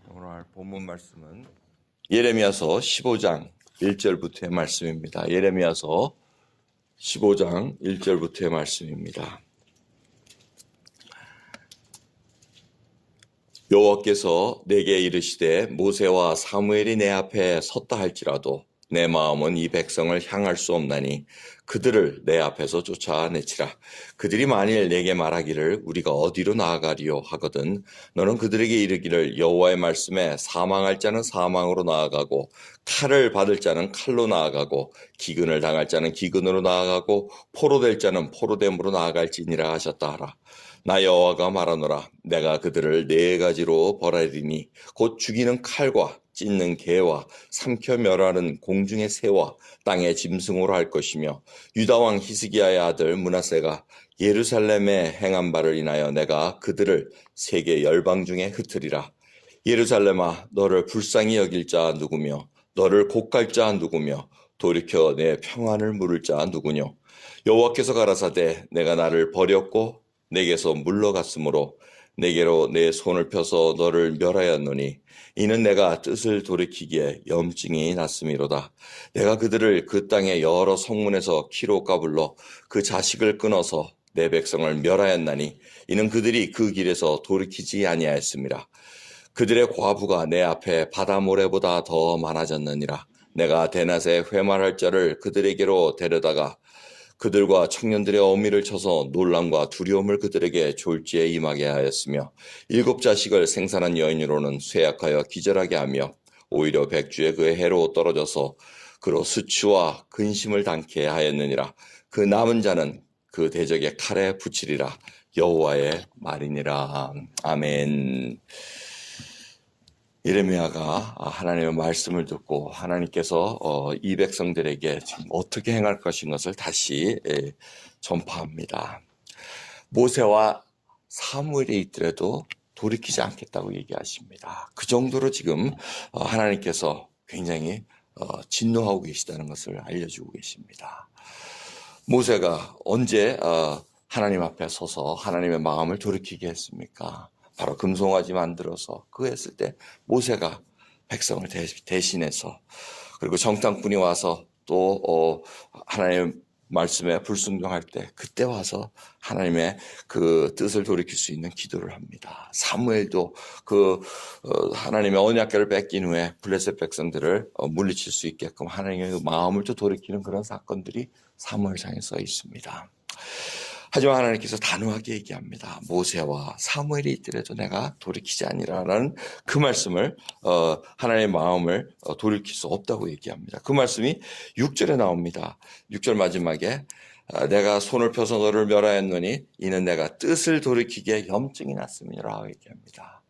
오늘 본문 말씀은 예레미야서 15장 1절부터의 말씀입니다. 예레미야서 15장 1절부터의 말씀입니다. 여호와께서 내게 이르시되 모세와 사무엘이 내 앞에 섰다 할지라도 내 마음은 이 백성을 향할 수 없나니 그들을 내 앞에서 쫓아내치라. 그들이 만일 내게 말하기를 우리가 어디로 나아가리요 하거든 너는 그들에게 이르기를 여호와의 말씀에 사망할 자는 사망으로 나아가고 칼을 받을 자는 칼로 나아가고 기근을 당할 자는 기근으로 나아가고 포로될 자는 포로됨으로 나아갈지니라 하셨다 하라. 나 여호와가 말하노라. 내가 그들을 네 가지로 벌하리니 곧 죽이는 칼과 찢는 개와 삼켜 멸하는 공중의 새와 땅의 짐승으로 할 것이며 유다 왕 히스기야의 아들 므낫세가 예루살렘에 행한 바를 인하여 내가 그들을 세계 열방 중에 흩으리라. 예루살렘아 너를 불쌍히 여길 자 누구며 너를 곶갈 자 누구며 돌이켜 내 평안을 물을 자 누구뇨. 여호와께서 가라사대 내가 나를 버렸고 내게서 물러갔으므로 내게로 내 손을 펴서 너를 멸하였노니 이는 내가 뜻을 돌이키기에 염증이 났음이로다. 내가 그들을 그 땅의 여러 성문에서 키로 까불러 그 자식을 끊어서 내 백성을 멸하였나니 이는 그들이 그 길에서 돌이키지 아니하였음이라. 그들의 과부가 내 앞에 바다 모래보다 더 많아졌느니라. 내가 대낮에 회말할 자를 그들에게로 데려다가 그들과 청년들의 어미를 쳐서 놀람과 두려움을 그들에게 졸지에 임하게 하였으며 7 자식을 생산한 여인으로는 쇠약하여 기절하게 하며 오히려 백주에 그의 해로 떨어져서 그로 수치와 근심을 당케 하였느니라. 그 남은 자는 그 대적의 칼에 붙이리라. 여호와의 말이니라. 아멘. 예레미야가 하나님의 말씀을 듣고 하나님께서 이 백성들에게 지금 어떻게 행할 것인 것을 다시 전파합니다. 모세와 사무엘이 있더라도 돌이키지 않겠다고 얘기하십니다. 그 정도로 지금 하나님께서 굉장히 진노하고 계시다는 것을 알려주고 계십니다. 모세가 언제 하나님 앞에 서서 하나님의 마음을 돌이키게 했습니까? 바로 금송아지 만들어서 그거 했을 때 모세가 백성을 대신해서 그리고 정탐꾼이 와서 또 하나님의 말씀에 불순종할 때 그때 와서 하나님의 그 뜻을 돌이킬 수 있는 기도를 합니다. 사무엘도 그 하나님의 언약궤를 뺏긴 후에 블레셋 백성들을 물리칠 수 있게끔 하나님의 마음을 또 돌이키는 그런 사건들이 사무엘상에 써 있습니다. 하지만 하나님께서 단호하게 얘기합니다. 모세와 사무엘이 있더라도 내가 돌이키지 아니라라는 그 말씀을 하나님의 마음을 돌이킬 수 없다고 얘기합니다. 그 말씀이 6절에 나옵니다. 6절 마지막에 내가 손을 펴서 너를 멸하였노니 이는 내가 뜻을 돌이키기에 염증이 났음이라 얘기합니다.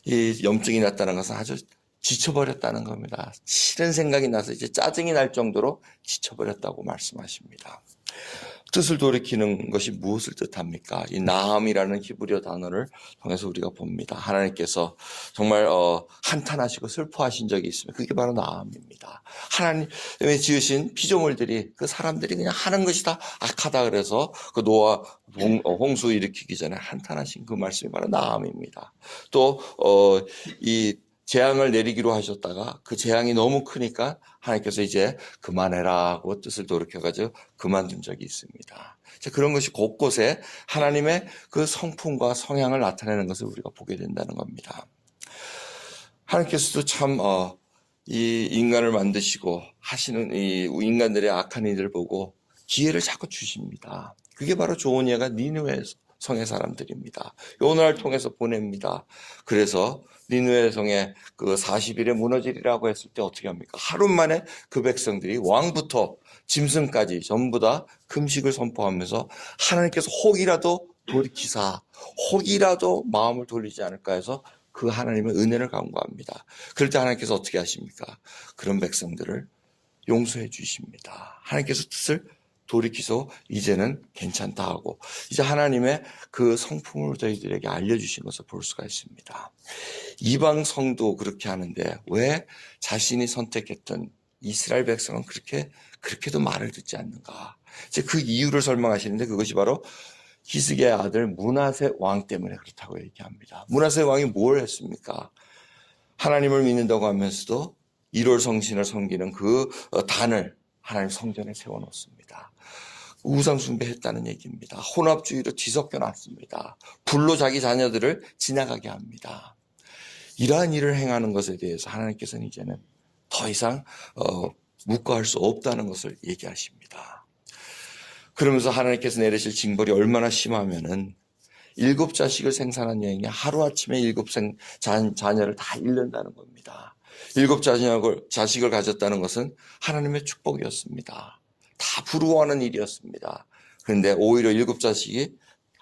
이 염증이 났다는 것은 아주 지쳐버렸다는 겁니다. 싫은 생각이 나서 이제 짜증이 날 정도로 지쳐버렸다고 말씀하십니다. 뜻을 돌이키는 것이 무엇을 뜻합니까? 이 나함이라는 히브리어 단어를 통해서 우리가 봅니다. 하나님께서 정말 한탄하시고 슬퍼하신 적이 있으면 그게 바로 나함입니다. 하나님의 지으신 피조물들이 그 사람들이 그냥 하는 것이 다 악하다 그래서 그 노아 홍수 일으키기 전에 한탄하신 그 말씀이 바로 나함입니다. 또 이 재앙을 내리기로 하셨다가 그 재앙이 너무 크니까 하나님께서 이제 그만해라고 뜻을 돌이켜가지고 그만둔 적이 있습니다. 그런 것이 곳곳에 하나님의 그 성품과 성향을 나타내는 것을 우리가 보게 된다는 겁니다. 하나님께서도 참 이 인간을 만드시고 하시는 이 인간들의 악한 일을 보고 기회를 자꾸 주십니다. 그게 바로 좋은 예가 니느웨 성의 사람들입니다. 오늘을 통해서 보냅니다. 그래서 니느웨 성의 그 40일에 무너지리라고 했을 때 어떻게 합니까? 하루 만에 그 백성들이 왕부터 짐승까지 전부 다 금식을 선포하면서 하나님께서 혹이라도 돌이키사, 혹이라도 마음을 돌리지 않을까 해서 그 하나님의 은혜를 간구합니다. 그럴 때 하나님께서 어떻게 하십니까? 그런 백성들을 용서해 주십니다. 하나님께서 뜻을 돌이키서 이제는 괜찮다 하고 이제 하나님의 그 성품을 저희들에게 알려주신 것을 볼 수가 있습니다. 이방 성도 그렇게 하는데 왜 자신이 선택했던 이스라엘 백성은 그렇게도 말을 듣지 않는가? 이제 그 이유를 설명하시는데 그것이 바로 히스기야의 아들 므낫세 왕 때문에 그렇다고 얘기합니다. 므낫세 왕이 뭘 했습니까? 하나님을 믿는다고 하면서도 1월 성신을 섬기는 그 단을 하나님 성전에 세워놓습니다. 우상숭배했다는 얘기입니다. 혼합주의로 뒤섞여 놨습니다. 불로 자기 자녀들을 지나가게 합니다. 이러한 일을 행하는 것에 대해서 하나님께서는 이제는 더 이상 묵과할 수 없다는 것을 얘기하십니다. 그러면서 하나님께서 내리실 징벌이 얼마나 심하면은 7 자식을 생산한 여인이 하루아침에 7 자녀를 다 잃는다는 겁니다. 7 자식을 가졌다는 것은 하나님의 축복이었습니다. 다 부러워하는 일이었습니다. 그런데 오히려 7 자식이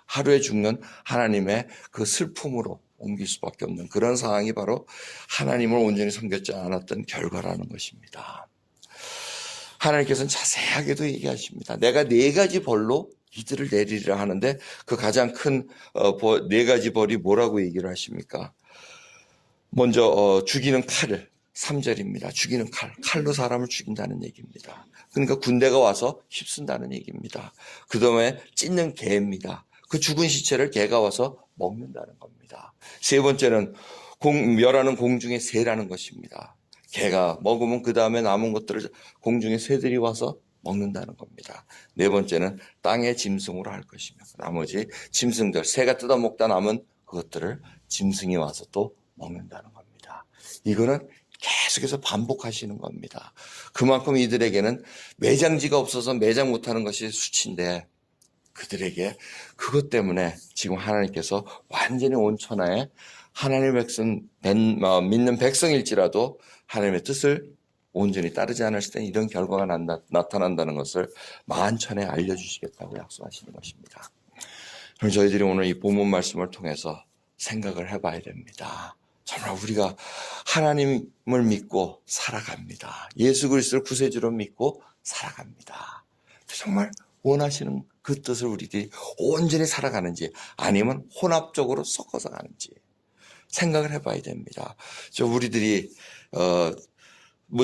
하루에 죽는 하나님의 그 슬픔으로 옮길 수밖에 없는 그런 상황이 바로 하나님을 온전히 섬겼지 않았던 결과라는 것입니다. 하나님께서는 자세하게도 얘기하십니다. 내가 4가지 벌로 이들을 내리리라 하는데 그 가장 큰 4가지 벌이 뭐라고 얘기를 하십니까? 먼저 죽이는 칼을 3절입니다. 죽이는 칼로 사람을 죽인다는 얘기입니다. 그러니까 군대가 와서 휩쓴다는 얘기입니다. 그 다음에 찢는 개입니다. 그 죽은 시체를 개가 와서 먹는다는 겁니다. 3번째는 멸하는 공중의 새라는 것입니다. 개가 먹으면 그 다음에 남은 것들을 공중의 새들이 와서 먹는다는 겁니다. 4번째는 땅의 짐승으로 할 것이며 나머지 짐승들, 새가 뜯어먹다 남은 그것들을 짐승이 와서 또 먹는다는 겁니다. 이거는 계속해서 반복하시는 겁니다. 그만큼 이들에게는 매장지가 없어서 매장 못하는 것이 수치인데 그들에게 그것 때문에 지금 하나님께서 완전히 온 천하에 하나님의 백성, 믿는 백성일지라도 하나님의 뜻을 온전히 따르지 않았을 때 이런 결과가 나타난다는 것을 만천에 알려주시겠다고 약속하시는 것입니다. 그럼 저희들이 오늘 이 본문 말씀을 통해서 생각을 해봐야 됩니다. 정말 우리가 하나님을 믿고 살아갑니다. 예수 그리스도를 구세주로 믿고 살아갑니다. 정말 원하시는 그 뜻을 우리들이 온전히 살아가는지 아니면 혼합적으로 섞어서 가는지 생각을 해봐야 됩니다. 우리들이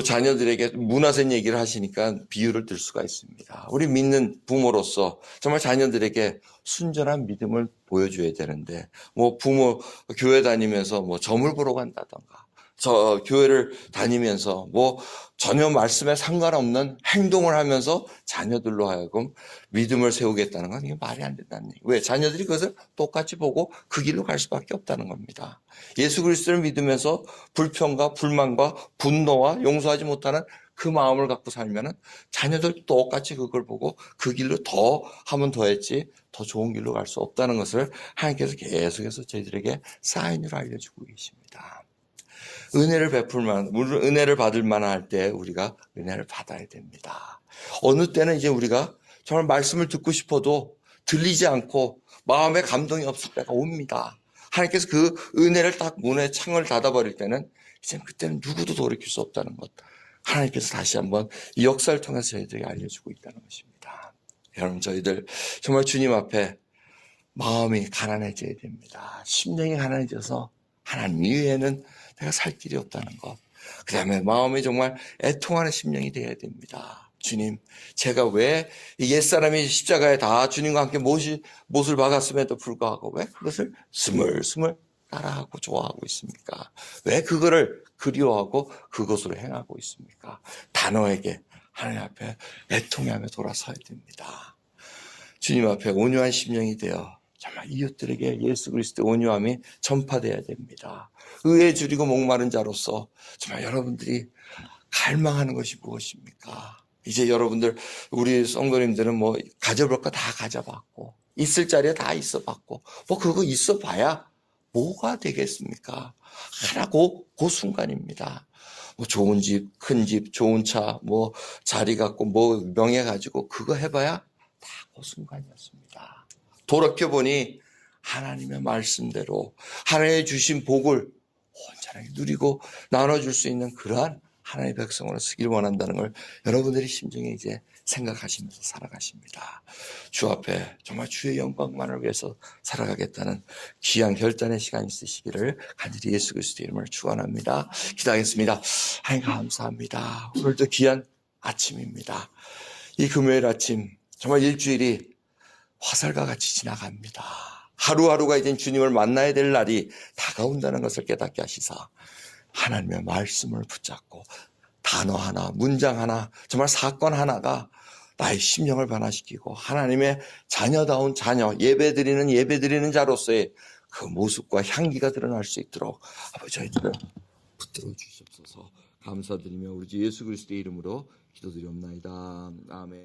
자녀들에게 문화센 얘기를 하시니까 비유를 들 수가 있습니다. 우리 믿는 부모로서 정말 자녀들에게 순전한 믿음을 보여줘야 되는데, 부모 교회 다니면서 점을 보러 간다던가, 교회를 다니면서 전혀 말씀에 상관없는 행동을 하면서 자녀들로 하여금 믿음을 세우겠다는 건 이게 말이 안 된다는 얘기예요. 왜? 자녀들이 그것을 똑같이 보고 그 길로 갈 수밖에 없다는 겁니다. 예수 그리스도를 믿으면서 불평과 불만과 분노와 용서하지 못하는 그 마음을 갖고 살면은 자녀들도 똑같이 그걸 보고 그 길로 더 하면 더 했지 더 좋은 길로 갈 수 없다는 것을 하나님께서 계속해서 저희들에게 사인으로 알려주고 계십니다. 은혜를 은혜를 받을 만할 때 우리가 은혜를 받아야 됩니다. 어느 때는 이제 우리가 정말 말씀을 듣고 싶어도 들리지 않고 마음에 감동이 없을 때가 옵니다. 하나님께서 그 은혜를 딱 문의 창을 닫아버릴 때는 이제 그때는 누구도 돌이킬 수 없다는 것. 하나님께서 다시 한번 이 역사를 통해서 저희들에게 알려주고 있다는 것입니다. 여러분 저희들 정말 주님 앞에 마음이 가난해져야 됩니다. 심령이 가난해져서 하나님 이외에는 내가 살 길이 없다는 것. 그 다음에 마음이 정말 애통하는 심령이 되어야 됩니다. 주님, 제가 왜 옛사람이 십자가에 다 주님과 함께 못을 박았음에도 불구하고 왜 그것을 스물스물 따라하고 좋아하고 있습니까? 왜 그거를 그리워하고 그것으로 행하고 있습니까? 단호하게 하나님 앞에 애통하며 돌아서야 됩니다. 주님 앞에 온유한 심령이 되어 정말 이웃들에게 예수 그리스도의 온유함이 전파돼야 됩니다. 의에 줄이고 목마른 자로서 정말 여러분들이 갈망하는 것이 무엇입니까? 이제 여러분들 우리 성도님들은 가져볼 거 다 가져봤고 있을 자리에 다 있어봤고 그거 있어봐야 뭐가 되겠습니까? 하나 그 순간입니다. 좋은 집, 큰 집, 좋은 차, 자리 갖고 명예 가지고 그거 해봐야 다 그 순간이었습니다. 돌이켜보니 하나님의 말씀대로 하나님의 주신 복을 온전하게 누리고 나눠줄 수 있는 그러한 하나님의 백성으로 쓰길 원한다는 걸 여러분들이 심정에 이제 생각하시면서 살아가십니다. 주 앞에 정말 주의 영광만을 위해서 살아가겠다는 귀한 결단의 시간이 있으시기를 간절히 예수 그리스도의 이름을 축원합니다. 기도하겠습니다. 하나님 감사합니다. 오늘도 귀한 아침입니다. 이 금요일 아침 정말 일주일이 화살과 같이 지나갑니다. 하루하루가 이제 주님을 만나야 될 날이 다가온다는 것을 깨닫게 하시사 하나님의 말씀을 붙잡고 단어 하나, 문장 하나, 정말 사건 하나가 나의 심령을 변화시키고 하나님의 자녀다운 자녀, 예배드리는 자로서의 그 모습과 향기가 드러날 수 있도록 아버지 저희들을 붙들어 주시옵소서. 감사드리며 우리 주 예수 그리스도의 이름으로 기도드리옵나이다. 아멘.